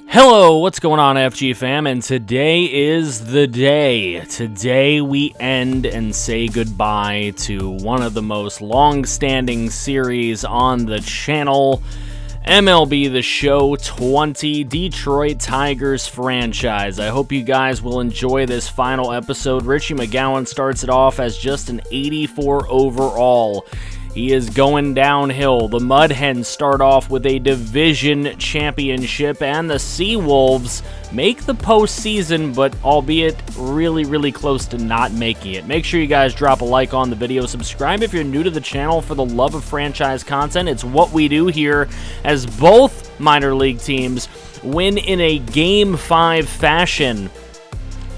Hello, what's going on, FG fam? And today is the day. Today we end and say goodbye to one of the most long-standing series on the channel, MLB The Show 20, Detroit Tigers franchise. I hope you guys will enjoy this final episode. Richie Mcgowan starts it off as just an 84 overall. He is going downhill. The Mud Hens start off with a division championship, and the Seawolves make the postseason, but albeit really close to not making it. Make sure you guys drop a like on the video. Subscribe if you're new to the channel for the love of franchise content. It's what we do here as both minor league teams win in a Game 5 fashion,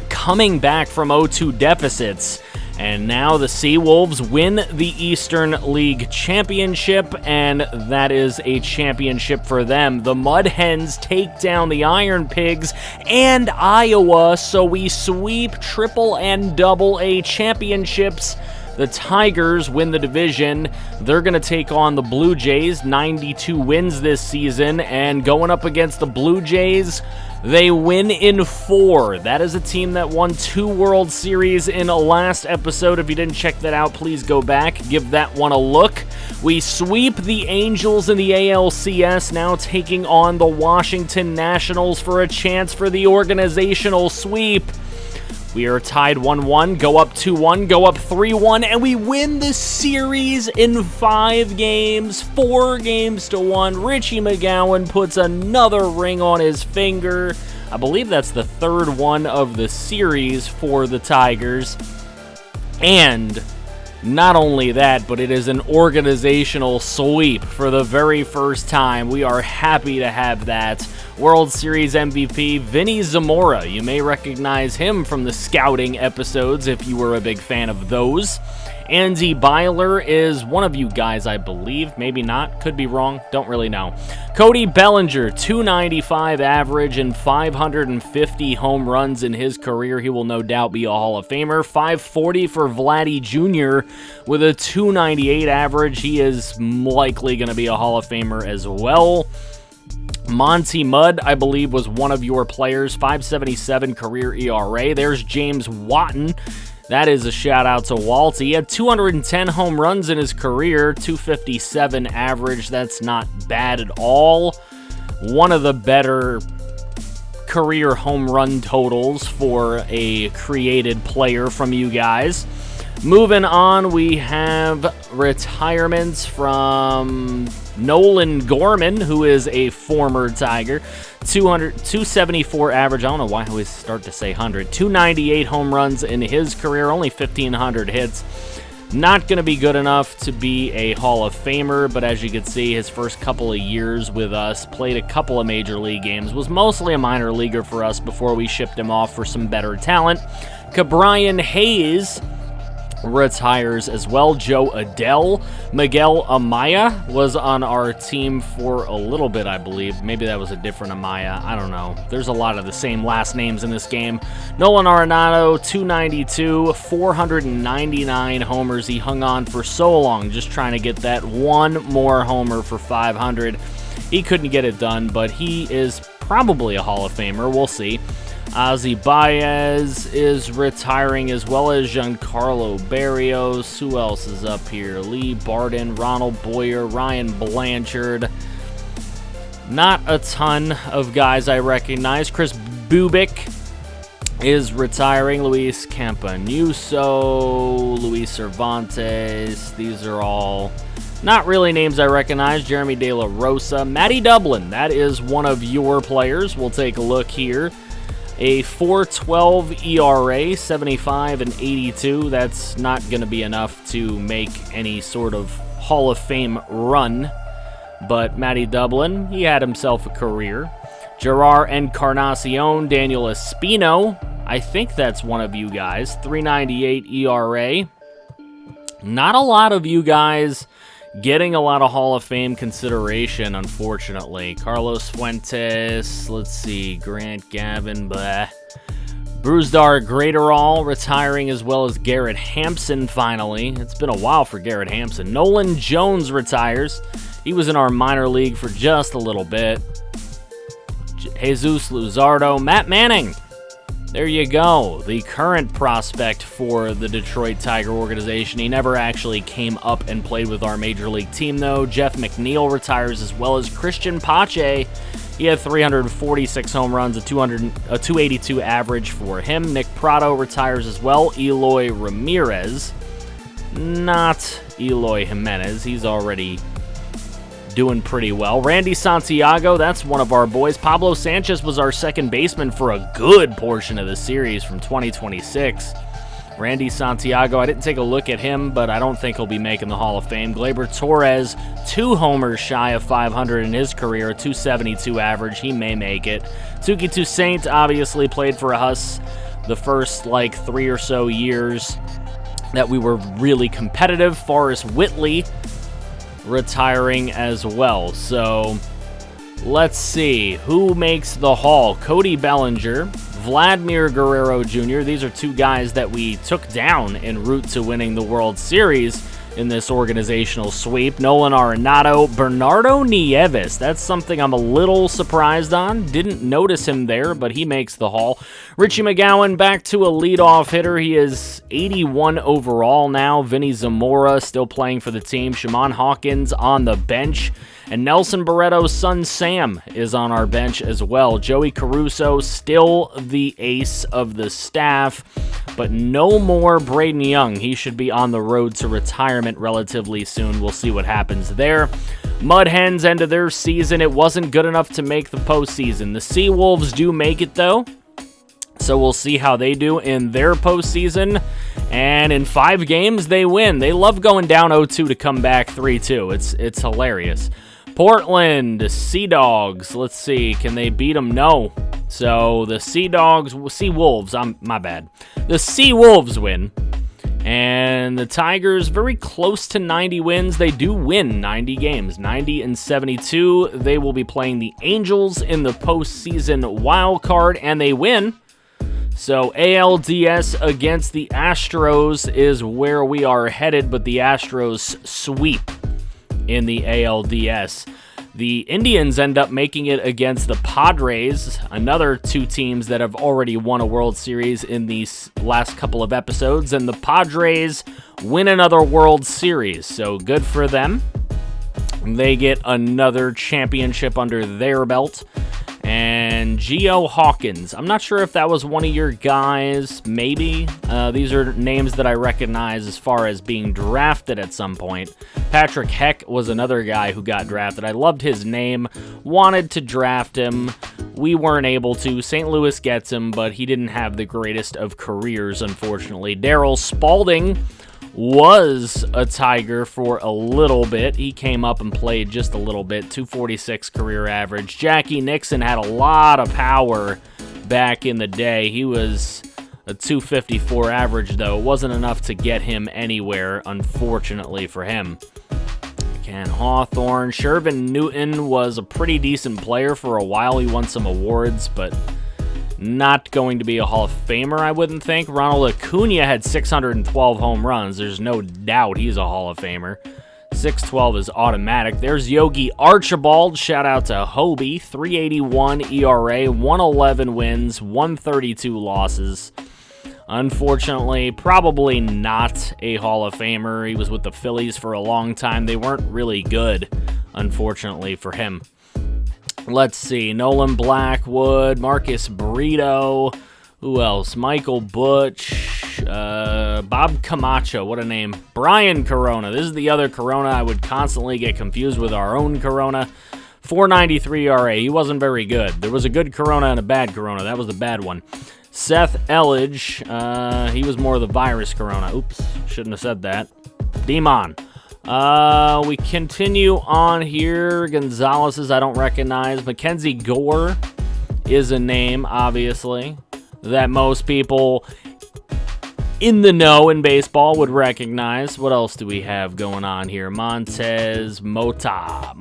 coming back from 0-2 deficits. And now the Seawolves win the Eastern League Championship, and that is a championship for them. The Mud Hens take down the Iron Pigs and Iowa, so we sweep triple and double A championships. The Tigers win the division. They're going to take on the Blue Jays, 92 wins this season, and going up against the Blue Jays, they win in 4. That is a team that won 2 World Series in a last episode. If you didn't check that out, please go back, give that one a look. We sweep the Angels in the ALCS, now taking on the Washington Nationals for a chance for the organizational sweep. We are tied 1-1, go up 2-1, go up 3-1, and we win the series in 5 games, 4 games to 1. Richie Mcgowan puts another ring on his finger. I believe that's the 3rd one of the series for the Tigers. And not only that, but it is an organizational sweep for the very first time. We are happy to have that. World Series MVP, Vinny Zamora. You may recognize him from the scouting episodes if you were a big fan of those. Andy Byler is one of you guys, I believe. Maybe not. Could be wrong. Don't really know. Cody Bellinger, 295 average and 550 home runs in his career. He will no doubt be a Hall of Famer. 540 for Witt Jr. with a 298 average. He is likely going to be a Hall of Famer as well. Monty Mudd, I believe, was one of your players. 577 career ERA. There's James Watton. That is a shout-out to Walt. He had 210 home runs in his career, 257 average. That's not bad at all. One of the better career home run totals for a created player from you guys. Moving on, we have retirements from Nolan Gorman, who is a former Tiger. 274 average. I don't know why I always start to say 100. 298 home runs in his career, only 1,500 hits. Not going to be good enough to be a Hall of Famer, but as you can see, his first couple of years with us, played a couple of major league games, was mostly a minor leaguer for us before we shipped him off for some better talent. Cabrian Hayes retires as well. Joe Adele. Miguel Amaya was on our team for a little bit, I believe. Maybe that was a different Amaya. I don't know. There's a lot of the same last names in this game. Nolan Arenado, 292, 499 homers. He hung on for so long, just trying to get that one more homer for 500. He couldn't get it done, but he is probably a Hall of Famer. We'll see. Ozzie Baez is retiring, as well as Giancarlo Barrios. Who else is up here? Lee Barden, Ronald Boyer, Ryan Blanchard. Not a ton of guys I recognize. Chris Bubic is retiring. Luis Campanuso, Luis Cervantes. These are all not really names I recognize. Jeremy De La Rosa. Matty Dublin, that is one of your players. We'll take a look here. A 4.12 ERA, 75 and 82. That's not going to be enough to make any sort of Hall of Fame run. But Matty Dublin, he had himself a career. Gerard Encarnacion, Daniel Espino. I think that's one of you guys. 3.98 ERA. Not a lot of you guys getting a lot of Hall of Fame consideration, unfortunately. Carlos Fuentes, let's see, Grant Gavin, blah. Brusdar Graterol retiring, as well as Garrett Hampson finally. It's been a while for Garrett Hampson. Nolan Jones retires. He was in our minor league for just a little bit. Jesus Luzardo, Matt Manning. There you go, the current prospect for the Detroit Tiger organization. He never actually came up and played with our major league team, though. Jeff McNeil retires, as well as Christian Pache. He had 346 home runs, a 282 average for him. Nick Prado retires as well. Eloy Ramirez, not Eloy Jimenez. He's already doing pretty well. Randy Santiago, that's one of our boys. Pablo Sanchez was our second baseman for a good portion of the series from 2026. Randy Santiago, I didn't take a look at him, but I don't think he'll be making the Hall of Fame. Gleyber Torres, 2 homers shy of 500 in his career, a 272 average. He may make it. Touki Toussaint obviously played for us the first 3 or so years that we were really competitive. Forrest Whitley retiring as well. So let's see who makes the Hall. Cody Bellinger, Vladimir Guerrero Jr. These are 2 guys that we took down en route to winning the World Series in this organizational sweep. Nolan Arenado, Bernardo Nieves. That's something I'm a little surprised on. Didn't notice him there, but he makes the Hall. Richie Mcgowan back to a leadoff hitter. He is 81 overall now. Vinny Zamora still playing for the team. Shaman Hawkins on the bench. And Nelson Barreto's son Sam is on our bench as well. Joey Caruso still the ace of the staff, but no more Braden Young. He should be on the road to retirement relatively soon. We'll see what happens there. Mud Hens ended their season. It wasn't good enough to make the postseason. The Seawolves do make it, though, so we'll see how they do in their postseason. And in 5 games, they win. They love going down 0-2 to come back 3-2. It's hilarious. Portland Sea Dogs. Let's see. Can they beat them? No. So the Sea Wolves. My bad. The Sea Wolves win. And the Tigers very close to 90 wins. They do win 90 games. 90-72. They will be playing the Angels in the postseason wild card, and they win. So ALDS against the Astros is where we are headed, but the Astros sweep in the ALDS. The Indians end up making it against the Padres, another 2 teams that have already won a World Series in these last couple of episodes, and the Padres win another World Series, so good for them. They get another championship under their belt. And Geo Hawkins, I'm not sure if that was one of your guys, maybe. These are names that I recognize as far as being drafted at some point. Patrick Heck was another guy who got drafted. I loved his name, wanted to draft him. We weren't able to. St. Louis gets him, but he didn't have the greatest of careers, unfortunately. Darryl Spalding was a Tiger for a little bit. He came up and played just a little bit, 246 career average. Jackie Nixon had a lot of power back in the day. He was a 254 average, though. It wasn't enough to get him anywhere, unfortunately for him. Ken Hawthorne. Shervin Newton was a pretty decent player for a while. He won some awards, but not going to be a Hall of Famer, I wouldn't think. Ronald Acuna had 612 home runs. There's no doubt he's a Hall of Famer. 612 is automatic. There's Yogi Archibald. Shout out to Hobie. 381 ERA, 111 wins, 132 losses. Unfortunately, probably not a Hall of Famer. He was with the Phillies for a long time. They weren't really good, unfortunately, for him. Let's see. Nolan Blackwood, Marcus Brito. Who else? Michael Butch. Bob Camacho. What a name. Brian Corona. This is the other Corona. I would constantly get confused with our own Corona. 493 ERA. He wasn't very good. There was a good Corona and a bad Corona. That was the bad one. Seth Elledge. He was more of the virus Corona. Oops. Shouldn't have said that. Demon. We continue on here. Gonzalez's I don't recognize. Mackenzie Gore is a name, obviously, that most people in the know in baseball would recognize. What else do we have going on here? Montez Mota.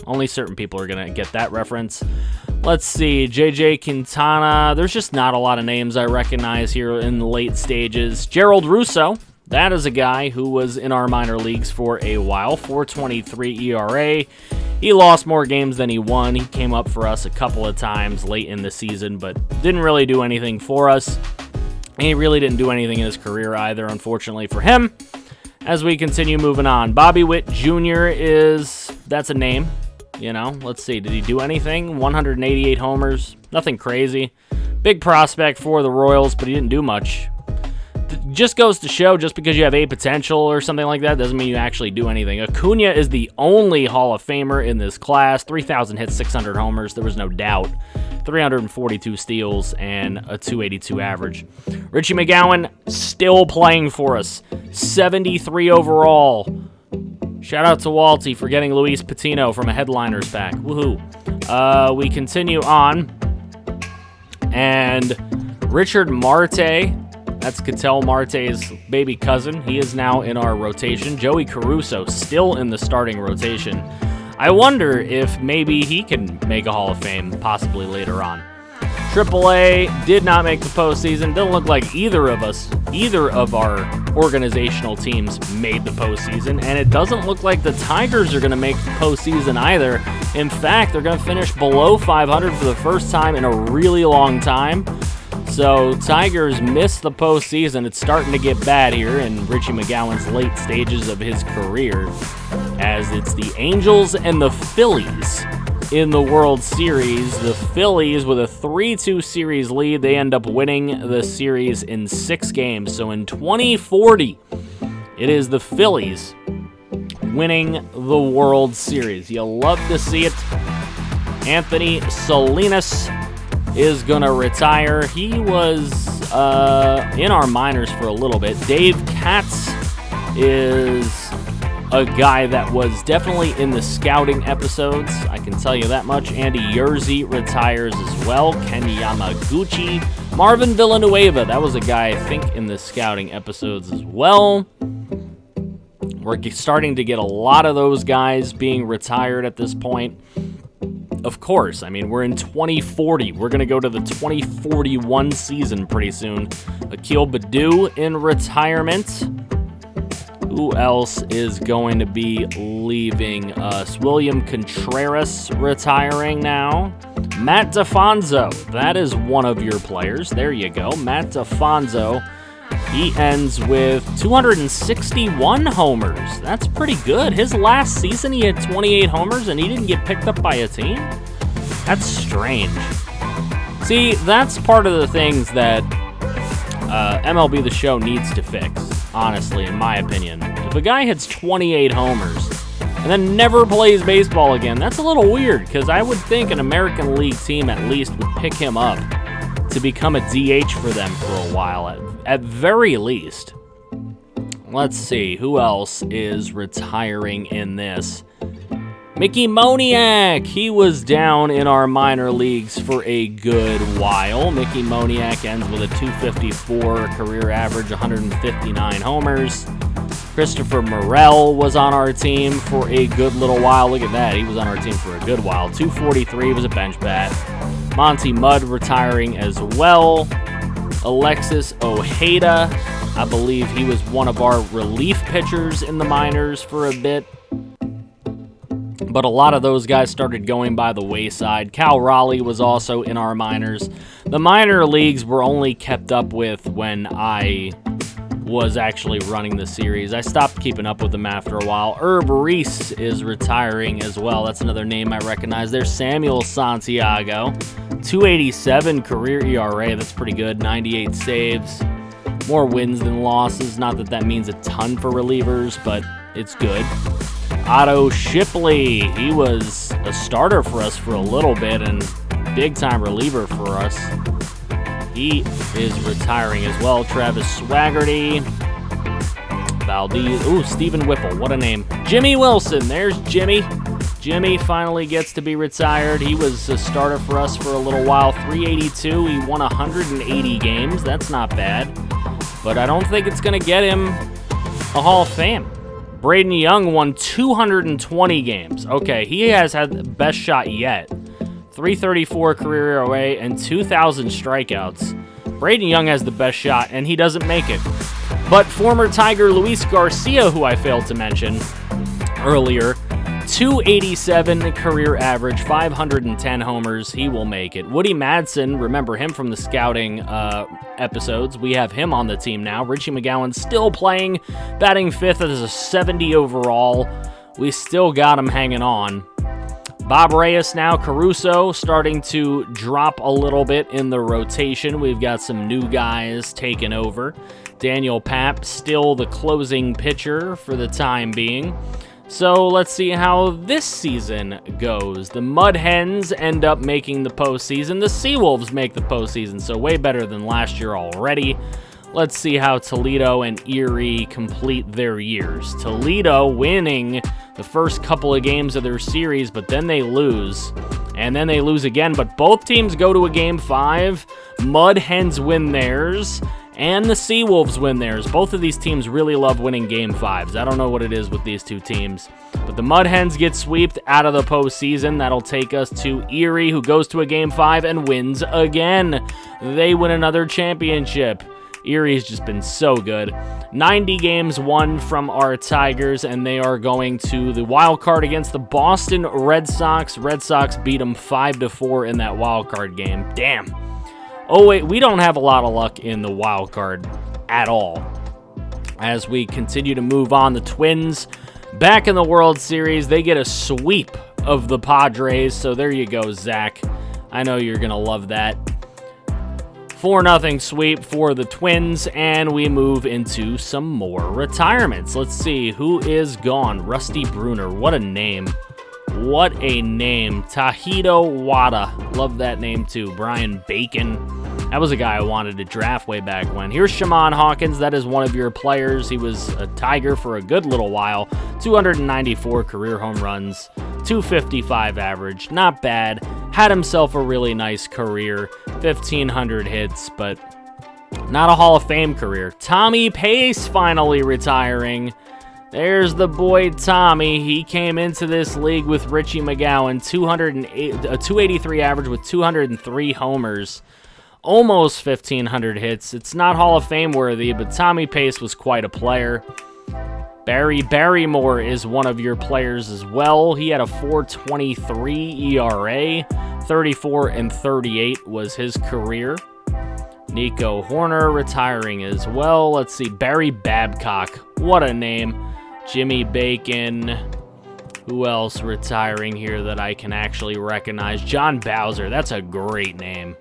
Only certain people are going to get that reference. Let's see. JJ Quintana. There's just not a lot of names I recognize here in the late stages. Gerald Russo. That is a guy who was in our minor leagues for a while. 4.23 ERA. He lost more games than he won. He came up for us a couple of times late in the season, but didn't really do anything for us. He really didn't do anything in his career either, unfortunately for him. As we continue moving on, Bobby Witt Jr. that's a name, you know. Let's see, did he do anything? 188 homers, nothing crazy. Big prospect for the Royals, but he didn't do much. Just goes to show, just because you have a potential or something like that doesn't mean you actually do anything. Acuna is the only Hall of Famer in this class. 3,000 hits, 600 homers. There was no doubt. 342 steals and a 282 average. Richie Mcgowan still playing for us. 73 overall. Shout out to Walty for getting Luis Patino from a Headliners pack. Woohoo. We continue on. And Richard Marte, that's Ketel Marte's baby cousin. He is now in our rotation. Joey Caruso still in the starting rotation. I wonder if maybe he can make a Hall of Fame possibly later on. AAA did not make the postseason. Doesn't look like either of our organizational teams made the postseason, and it doesn't look like the Tigers are going to make the postseason either. In fact, they're going to finish below 500 for the first time in a really long time. So Tigers missed the postseason. It's starting to get bad here in Richie Mcgowan's late stages of his career, as it's the Angels and the Phillies in the World Series. The Phillies, with a 3-2 series lead, they end up winning the series in 6 games. So in 2040, it is the Phillies winning the World Series. You'll love to see it. Anthony Salinas is going to retire. He was in our minors for a little bit. Dave Katz is a guy that was definitely in the scouting episodes. I can tell you that much. Andy Yerzy retires as well. Ken Yamaguchi. Marvin Villanueva, that was a guy, I think, in the scouting episodes as well. We're starting to get a lot of those guys being retired at this point. Of course, I mean, we're in 2040. We're going to go to the 2041 season pretty soon. Akil Baddoo in retirement. Who else is going to be leaving us? William Contreras retiring now. Matt DeFonso, that is one of your players. There you go. Matt DeFonso. He ends with 261 homers. That's pretty good. His last season, he had 28 homers, and he didn't get picked up by a team? That's strange. See, that's part of the things that MLB The Show needs to fix, honestly, in my opinion. If a guy hits 28 homers and then never plays baseball again, that's a little weird, because I would think an American League team at least would pick him up to become a DH for them for a while, at very least. Let's see, who else is retiring in this? Mickey Moniak, he was down in our minor leagues for a good while. Mickey Moniak ends with a 254 career average, 159 homers. Christopher Morel was on our team for a good little while. Look at that, he was on our team for a good while. 243 was a bench bat. Monty Mudd retiring as well. Alexis Ojeda, I believe he was one of our relief pitchers in the minors for a bit. But a lot of those guys started going by the wayside. Cal Raleigh was also in our minors. The minor leagues were only kept up with when I was actually running the series. I stopped keeping up with them after a while. Herb Reese is retiring as well. That's another name I recognize. There's Samuel Santiago. 287 career ERA. That's pretty good. 98 saves. More wins than losses. Not that that means a ton for relievers, but it's good. Otto Shipley. He was a starter for us for a little bit and big-time reliever for us. He is retiring as well. Travis Swaggerty. Valdez. Ooh, Stephen Whipple. What a name. Jimmy Wilson. There's Jimmy. Jimmy finally gets to be retired. He was a starter for us for a little while. 382. He won 180 games. That's not bad. But I don't think it's going to get him a Hall of Fame. Braden Young won 220 games. Okay, he has had the best shot yet. 334 career ERA and 2,000 strikeouts. Braden Young has the best shot, and he doesn't make it. But former Tiger Luis Garcia, who I failed to mention earlier, .287 career average, 510 homers. He will make it. Woody Madsen, remember him from the scouting episodes. We have him on the team now. Richie Mcgowan still playing, batting 5th as a 70 overall. We still got him hanging on. Bob Reyes now, Caruso starting to drop a little bit in the rotation. We've got some new guys taking over. Daniel Papp still the closing pitcher for the time being. So let's see how this season goes. The Mud Hens end up making the postseason. The Seawolves make the postseason, so way better than last year already. Let's see how Toledo and Erie complete their years. Toledo winning the first couple of games of their series, but then they lose. And then they lose again, but both teams go to a Game 5. Mud Hens win theirs, and the Seawolves win theirs. Both of these teams really love winning Game 5s. I don't know what it is with these two teams. But the Mud Hens get swept out of the postseason. That'll take us to Erie, who goes to a Game 5 and wins again. They win another championship. Erie's just been so good. 90 games won from our Tigers, and they are going to the wild card against the Boston Red Sox. Red Sox beat them 5-4 in that wild card game. Damn. Oh, wait, we don't have a lot of luck in the wild card at all. As we continue to move on, the Twins back in the World Series. They get a sweep of the Padres, so there you go, Zach. I know you're going to love that. 4-0 sweep for the Twins, and we move into some more retirements. Let's see who is gone. Rusty Bruner, what a name. What a name. Tahito Wada, love that name too. Brian Bacon, that was a guy I wanted to draft way back when. Here's Shaman Hawkins, that is one of your players. He was a Tiger for a good little while. 294 career home runs, 255 average, not bad. Had himself a really nice career, 1,500 hits, but not a Hall of Fame career. Tommy Pace finally retiring. There's the boy Tommy. He came into this league with Richie Mcgowan, 283 average with 203 homers, almost 1,500 hits. It's not Hall of Fame worthy, but Tommy Pace was quite a player. Barrymore is one of your players as well. He had a 4.23 ERA. 34 and 38 was his career. Nico Horner retiring as well. Let's see, Barry Babcock. What a name. Jimmy Bacon. Who else retiring here that I can actually recognize? John Bowser. That's a great name.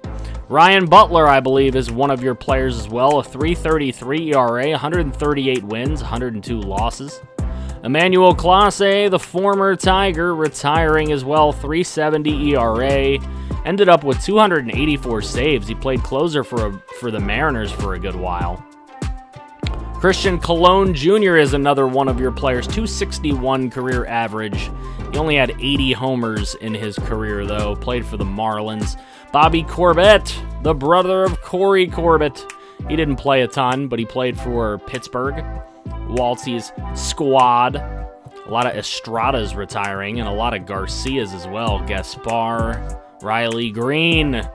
Ryan Butler, I believe, is one of your players as well. A 3.33 ERA, 138 wins, 102 losses. Emmanuel Clase, the former Tiger, retiring as well. 3.70 ERA. Ended up with 284 saves. He played closer for the Mariners for a good while. Christian Colon Jr. is another one of your players. 261 career average. He only had 80 homers in his career, though. Played for the Marlins. Bobby Corbett, the brother of Corey Corbett. He didn't play a ton, but he played for Pittsburgh. Waltzy's squad. A lot of Estradas retiring, and a lot of Garcias as well. Gaspar, Riley Green,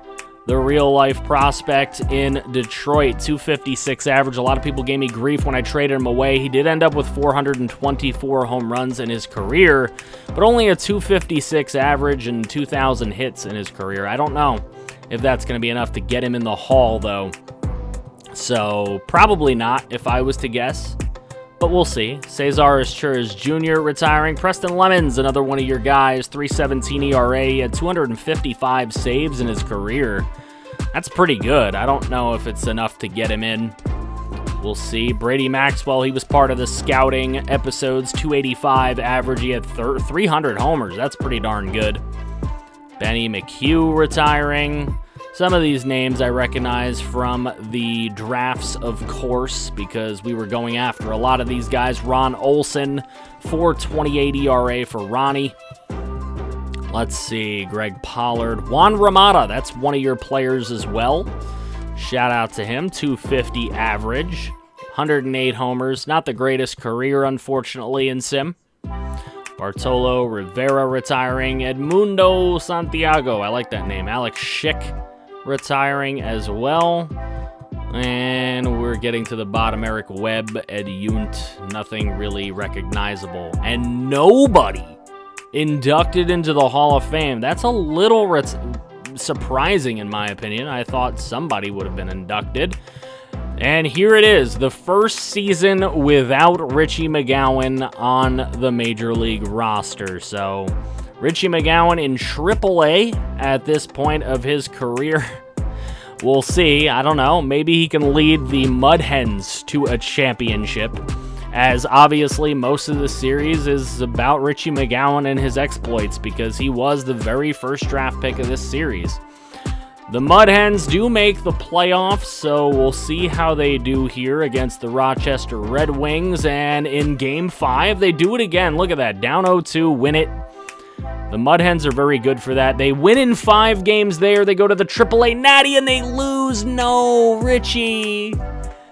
the real-life prospect in Detroit. 256 average. A lot of people gave me grief when I traded him away. He did end up with 424 home runs in his career, but only a 256 average and 2,000 hits in his career. I don't know if that's going to be enough to get him in the Hall, though. So, probably not, if I was to guess. But we'll see. Cesar Izturis Jr. retiring. Preston Lemons, another one of your guys. 3.17 ERA. He had 255 saves in his career. That's pretty good. I don't know if it's enough to get him in. We'll see. Brady Maxwell, he was part of the scouting episodes. 285 average. He had 300 homers. That's pretty darn good. Benny Mchugh retiring. Some of these names I recognize from the drafts, of course, because we were going after a lot of these guys. Ron Olson, 4.28 ERA for Ronnie. Let's see, Greg Pollard. Juan Ramada, that's one of your players as well. Shout out to him, 250 average, 108 homers. Not the greatest career, unfortunately, in Sim. Bartolo Rivera retiring. Edmundo Santiago, I like that name. Alex Schick retiring as well. And we're getting to the bottom. Eric Webb, Ed Yunt, nothing really recognizable. And nobody inducted into the Hall of Fame. That's a little surprising in my opinion. I thought somebody would have been inducted. And here it is, the first season without Richie Mcgowan on the Major League roster. So, Richie Mcgowan in AAA at this point of his career. We'll see. I don't know. Maybe he can lead the Mud Hens to a championship, as obviously most of the series is about Richie Mcgowan and his exploits because he was the very first draft pick of this series. The Mud Hens do make the playoffs, so we'll see how they do here against the Rochester Red Wings. And in Game 5, they do it again. Look at that. Down 0-2, win it. The Mud Hens are very good for that. They win in 5 games there. They go to the AAA Natty, and they lose. No, Richie.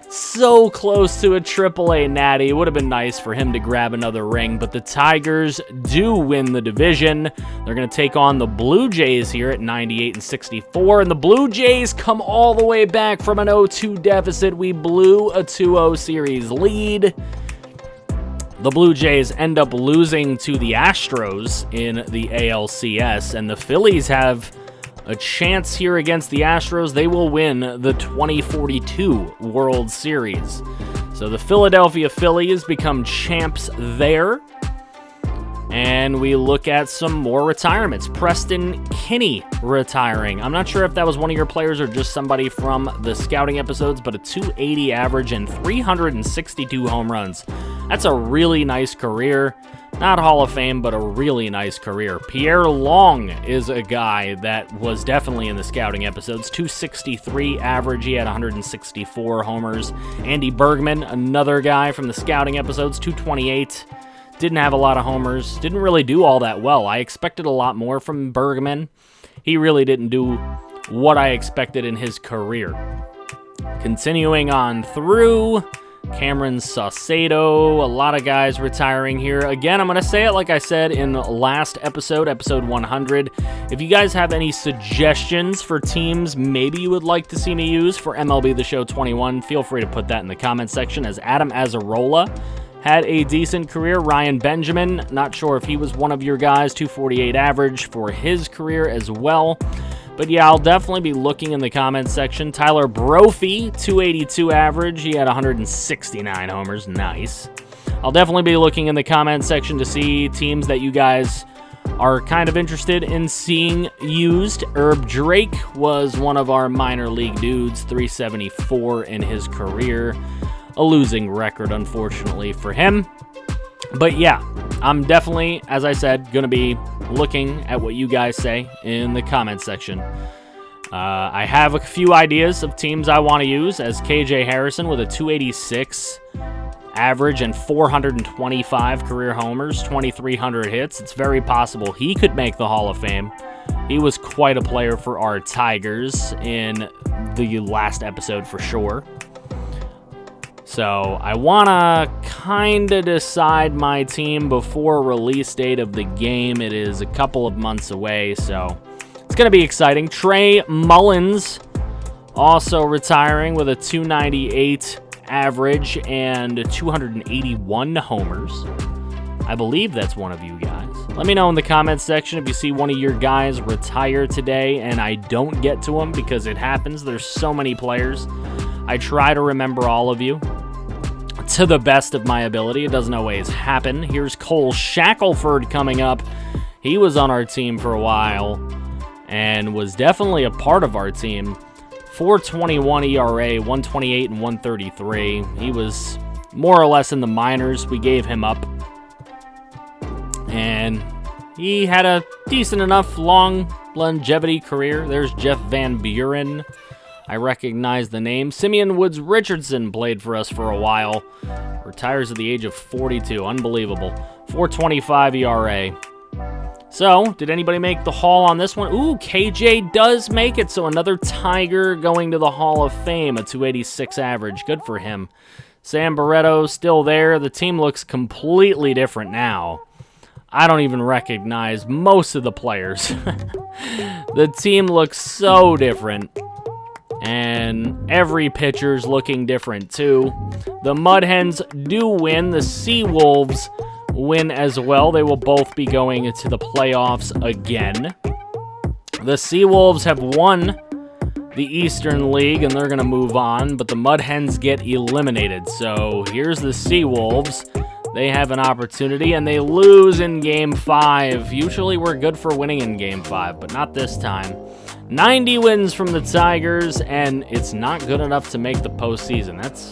So close to a AAA Natty. It would have been nice for him to grab another ring, but the Tigers do win the division. They're going to take on the Blue Jays here at 98-64, and the Blue Jays come all the way back from an 0-2 deficit. We blew a 2-0 series lead. The Blue Jays end up losing to the Astros in the ALCS, and the Phillies have a chance here against the Astros. They will win the 2042 World Series. So the Philadelphia Phillies become champs there. And we look at some more retirements. Preston Kinney retiring. I'm not sure if that was one of your players or just somebody from the scouting episodes, but a 280 average and 362 home runs. That's a really nice career. Not Hall of Fame, but a really nice career. Pierre Long is a guy that was definitely in the scouting episodes. 263 average, he had 164 homers. Andy Bergman, another guy from the scouting episodes, 228. Didn't have a lot of homers. Didn't really do all that well. I expected a lot more from Bergman. He really didn't do what I expected in his career. Continuing on through, Cameron Saucedo, a lot of guys retiring here. Again, I'm going to say it like I said in last episode, episode 100. If you guys have any suggestions for teams maybe you would like to see me use for MLB The Show 21, feel free to put that in the comment section, as Adam Azzarola had a decent career. Ryan Benjamin, not sure if he was one of your guys, 248 average for his career as well. But yeah, I'll definitely be looking in the comments section. Tyler Brophy, 282 average. He had 169 homers. Nice. I'll definitely be looking in the comments section to see teams that you guys are kind of interested in seeing used. Herb Drake was one of our minor league dudes, 374 in his career. A losing record, unfortunately, for him. But yeah, I'm definitely, as I said, going to be looking at what you guys say in the comment section. I have a few ideas of teams I want to use, as KJ Harrison with a 286 average and 425 career homers, 2,300 hits. It's very possible he could make the Hall of Fame. He was quite a player for our Tigers in the last episode for sure. So I want to kind of decide my team before release date of the game. It is a couple of months away, so it's going to be exciting. Trey Mullins also retiring with a 298 average and 281 homers. I believe that's one of you guys. Let me know in the comments section if you see one of your guys retire today and I don't get to them, because it happens. There's so many players. I try to remember all of you to the best of my ability. It doesn't always happen. Here's Cole Shackleford coming up. He was on our team for a while and was definitely a part of our team. 4.21 ERA, 128 and 133. He was more or less in the minors. We gave him up. And he had a decent enough long longevity career. There's Jeff Van Buren. I recognize the name. Simeon Woods Richardson played for us for a while. Retires at the age of 42. Unbelievable. 4.25 ERA. So, did anybody make the Hall on this one? Ooh, KJ does make it. So, another Tiger going to the Hall of Fame. A 286 average. Good for him. Sam Barretto still there. The team looks completely different now. I don't even recognize most of the players. The team looks so different. And every pitcher's looking different too. The Mud Hens do win. The Sea Wolves win as well. They will both be going into the playoffs again. The Seawolves have won the Eastern League, and they're going to move on, but the Mud Hens get eliminated. So here's the Seawolves. They have an opportunity, and they lose in Game 5. Usually we're good for winning in Game 5, but not this time. 90 wins from the Tigers, and it's not good enough to make the postseason. That's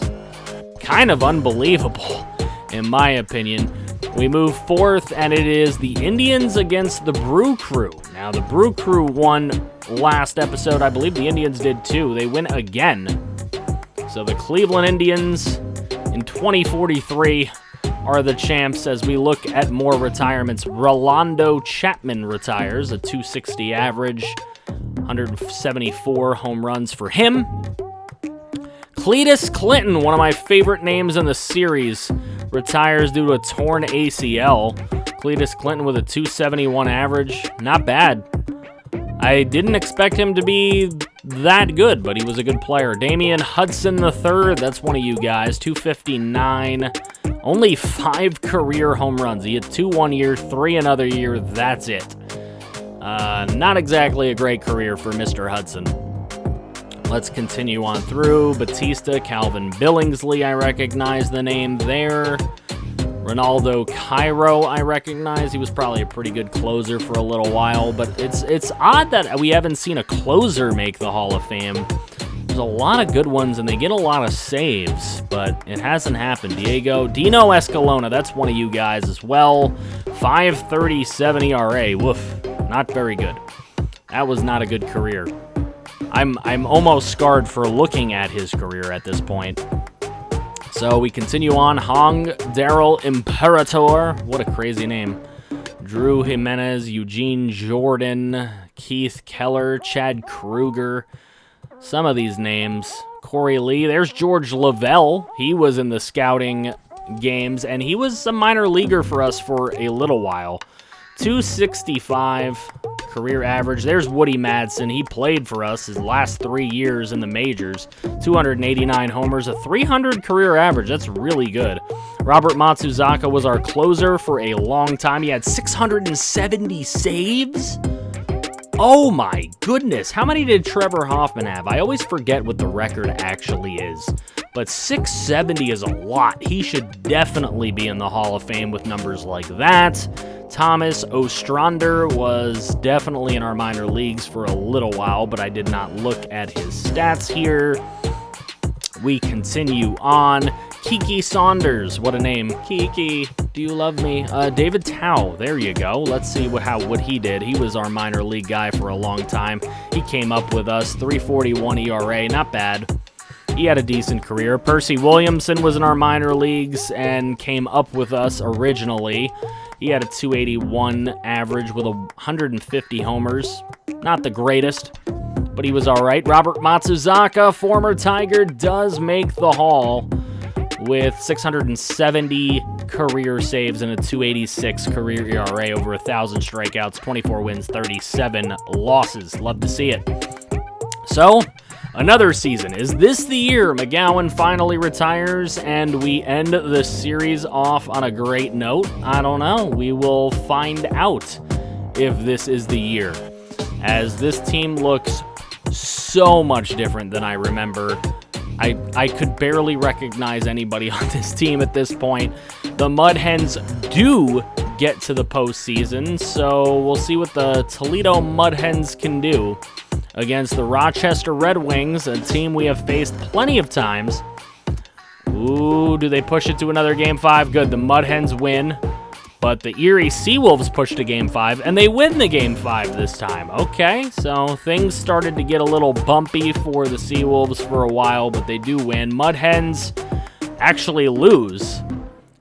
kind of unbelievable, in my opinion. We move forth, and it is the Indians against the Brew Crew. Now, the Brew Crew won last episode. I believe the Indians did too. They win again. So the Cleveland Indians in 2043 are the champs as we look at more retirements. Rolando Chapman retires, a 260 average, 174 home runs for him. Cletus Clinton, one of my favorite names in the series, retires due to a torn ACL. Cletus Clinton with a 271 average. Not bad. I didn't expect him to be that good, but he was a good player. Damian Hudson III, that's one of you guys. 259. Only 5 career home runs. He had 2 one year, 3 another year. That's it. Not exactly a great career for Mr. Hudson. Let's continue on through. Batista, Calvin Billingsley, I recognize the name there. Ronaldo Cairo, I recognize. He was probably a pretty good closer for a little while, but it's odd that we haven't seen a closer make the Hall of Fame. There's a lot of good ones, and they get a lot of saves, but it hasn't happened. Dino Escalona, that's one of you guys as well. 5.37 ERA, woof, not very good. That was not a good career. I'm almost scarred for looking at his career at this point. So we continue on. Hong Daryl Imperator. What a crazy name. Drew Jimenez, Eugene Jordan, Keith Keller, Chad Kruger. Some of these names. Corey Lee. There's George Lavelle. He was in the scouting games, and he was a minor leaguer for us for a little while. 265 career average. There's Woody Madsen. He played for us his last 3 years in the majors. 289 homers, a 300 career average. That's really good. Robert Matsuzaka was our closer for a long time. He had 670 saves. Oh my goodness. How many did Trevor Hoffman have? I always forget what the record actually is. But 670 is a lot. He should definitely be in the Hall of Fame with numbers like that. Thomas Ostrander was definitely in our minor leagues for a little while, but I did not look at his stats here. We continue on. Kiki Saunders, what a name. Kiki, do you love me? David Tao, there you go. Let's see what he did. He was our minor league guy for a long time. He came up with us, 3.41 ERA, not bad. He had a decent career. Percy Williamson was in our minor leagues and came up with us originally. He had a 281 average with 150 homers. Not the greatest, but he was all right. Robert Matsuzaka, former Tiger, does make the Hall with 670 career saves and a 286 career ERA, over 1,000 strikeouts, 24 wins, 37 losses. Love to see it. So, another season. Is this the year McGowan finally retires and we end the series off on a great note? I don't know. We will find out if this is the year, as this team looks so much different than I remember. I could barely recognize anybody on this team at this point. The Mud Hens do get to the postseason, so we'll see what the Toledo Mud Hens can do against the Rochester Red Wings, a team we have faced plenty of times. Ooh, do they push it to another Game 5? Good, the Mud Hens win. But the Erie Seawolves pushed to Game 5, and they win the Game 5 this time. Okay, so things started to get a little bumpy for the Seawolves for a while, but they do win. Mud Hens actually lose,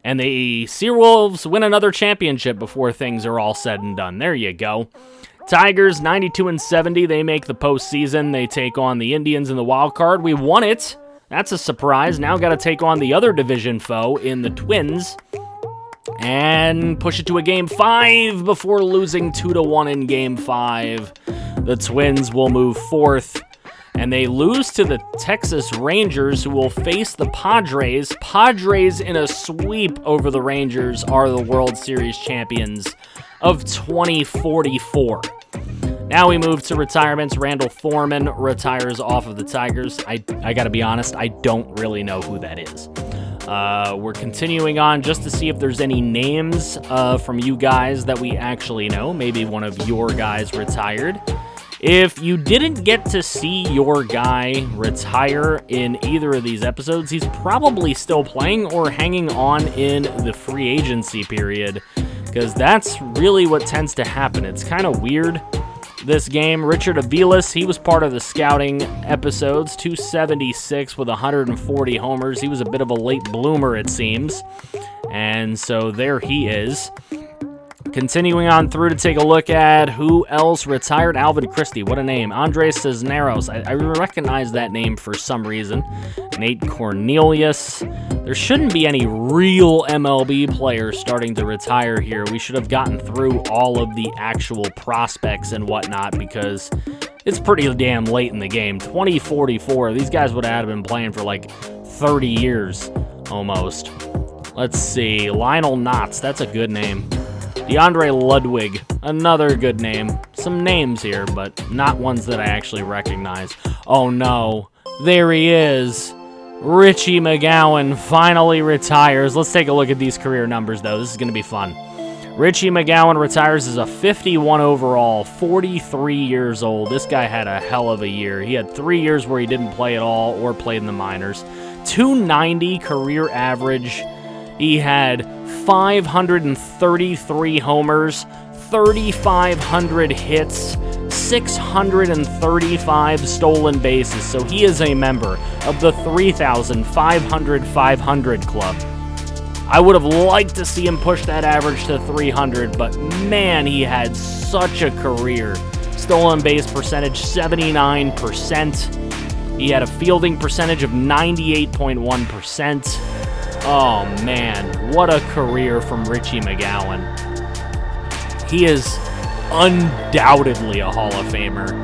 and the Seawolves win another championship before things are all said and done. There you go. Tigers, 92-70. They make the postseason. They take on the Indians in the wild card. We won it. That's a surprise. Now got to take on the other division foe in the Twins and push it to a Game 5 before losing 2-1 in Game 5. The Twins will move forth And they lose to the Texas Rangers, who will face the Padres. Padres, in a sweep over the Rangers, are the World Series champions of 2044. Now we move to retirements. Randall Foreman retires off of the Tigers. I gotta be honest, I don't really know who that is. We're continuing on just to see if there's any names from you guys that we actually know. Maybe one of your guys retired. If you didn't get to see your guy retire in either of these episodes, he's probably still playing or hanging on in the free agency period, because that's really what tends to happen. It's kind of weird. This game, Richard Aviles, he was part of the scouting episodes, 276 with 140 homers. He was a bit of a late bloomer, it seems. And so there he is. Continuing on through to take a look at who else retired. Alvin Christie, what a name. Andres Cisneros, I recognize that name for some reason. Nate Cornelius. There shouldn't be any real MLB players starting to retire here. We should have gotten through all of the actual prospects and whatnot, because it's pretty damn late in the game. 2044, these guys would have been playing for like 30 years almost. Let's see, Lionel Knotts, that's a good name. DeAndre Ludwig, another good name. Some names here, but not ones that I actually recognize. Oh no, there he is. Richie Mcgowan finally retires. Let's take a look at these career numbers, though. This is going to be fun. Richie Mcgowan retires as a 51 overall, 43 years old. This guy had a hell of a year. He had 3 years where he didn't play at all or played in the minors. 290 career average. He had 533 homers, 3,500 hits, 635 stolen bases. So he is a member of the 3,500 club. I would have liked to see him push that average to 300, but man, he had such a career. Stolen base percentage, 79%. He had a fielding percentage of 98.1%. Oh man, what a career from Richie Mcgowan. He is undoubtedly a Hall of Famer.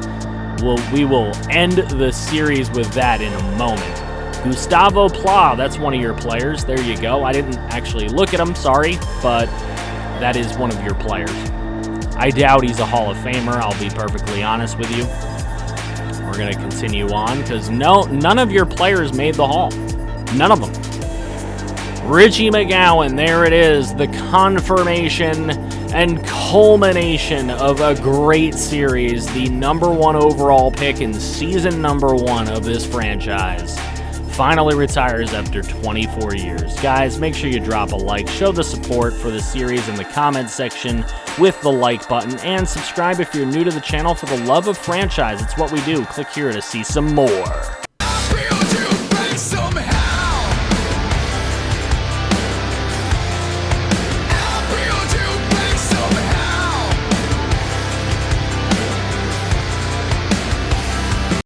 We will end the series with that in a moment. Gustavo Pla, that's one of your players. There you go. I didn't actually look at him, sorry, but that is one of your players. I doubt he's a Hall of Famer, I'll be perfectly honest with you. We're going to continue on, because none of your players made the Hall. None of them. Richie Mcgowan, there it is, the confirmation and culmination of a great series, the #1 overall pick in season #1 of this franchise. Finally retires after 24 years. Guys, make sure you drop a like, show the support for the series in the comments section with the like button, and subscribe if you're new to the channel for the love of franchise. It's what we do. Click here to see some more.